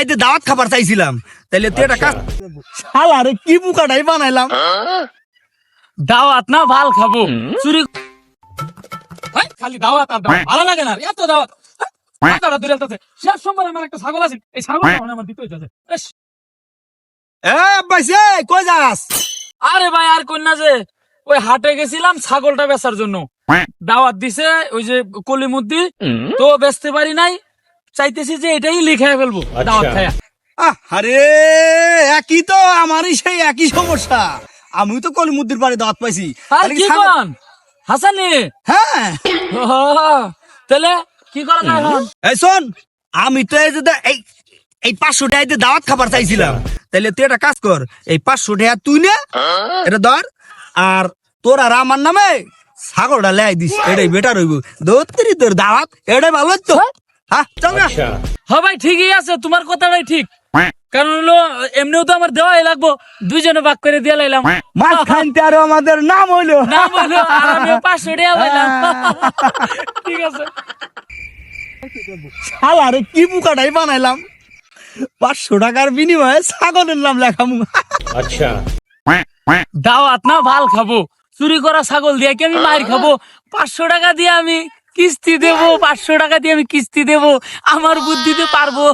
আইতে দাওয়াত খাবার চাইছিলাম, তাইলে তুই একটা কাজ শালা রে কি বুকাটাই বানাইলাম। দাওয়াত না ভাল খাবো, চুরি খালি দাওয়াত আর দাওয়াত, ভালো লাগে না এত দাওয়াত। মাথাটা দূরে আসতেছে, শেষ সময় আমার একটা ছাগল আছে, এই ছাগলটা আমার দিতে হইতাছে। এ আব্বাইছে কই যাস? আরে ভাই আর কন্যা যে ওই হাটে গেছিলাম ছাগলটা বেচার জন্য, দাওয়াত দিছে ওই যে কলিমুদ্দি, তো বেচতে পারি নাই, চাইতেছি যে এটাই লিখে ফেলবো দাওয়াত খায়া। আরে একই তো, আমারই সেই একই সমস্যা। আমিও তো কলিমুদ্দির বাড়ি দাওয়াত পাইছি। আর কি কোন হাসানি? হ্যাঁ তাহলে কি করা যায় এখন? এই শোন, আমি তো এই 500 টাকা দাওয়াত খাবার চাইছিলাম, তাইলে তুই একটা কাজ কর, এই 500 টাকা তুই নে, এটা ধর, আর তোর আর আমার নামে ছাগলটা লাই দিস, এটাই বেটার হইব। ধরতেরি তোর দাওয়াত, এটাই ভালো তো। হ্যাঁ চল না। হ্যাঁ ভাই ঠিকই আছে, তোমার কথাটাই ঠিক, কারণ হলো এমনিও তো আমার দেওয়াই লাগবো, দুইজনে ভাগ করে দিয়ে লাইলাম, মাঝখানতে আরো আমাদের নাম হইলো। না বলো আর আমিও 500 টাকা পাইলাম। ঠিক আছে, শালা রে কি বুকাটাই বানাইলাম, 500 টাকার বিনিময়ে ছাগলের নাম লেখামু। দাওয়াত না ভাল খাবো, চুরি করা ছাগল দিয়ে কি আমি মার খাবো? 500 টাকা দিয়ে আমি কিস্তি দেবো, 500 টাকা দিয়ে আমি কিস্তি দেবো, আমার বুদ্ধিতে পারবো।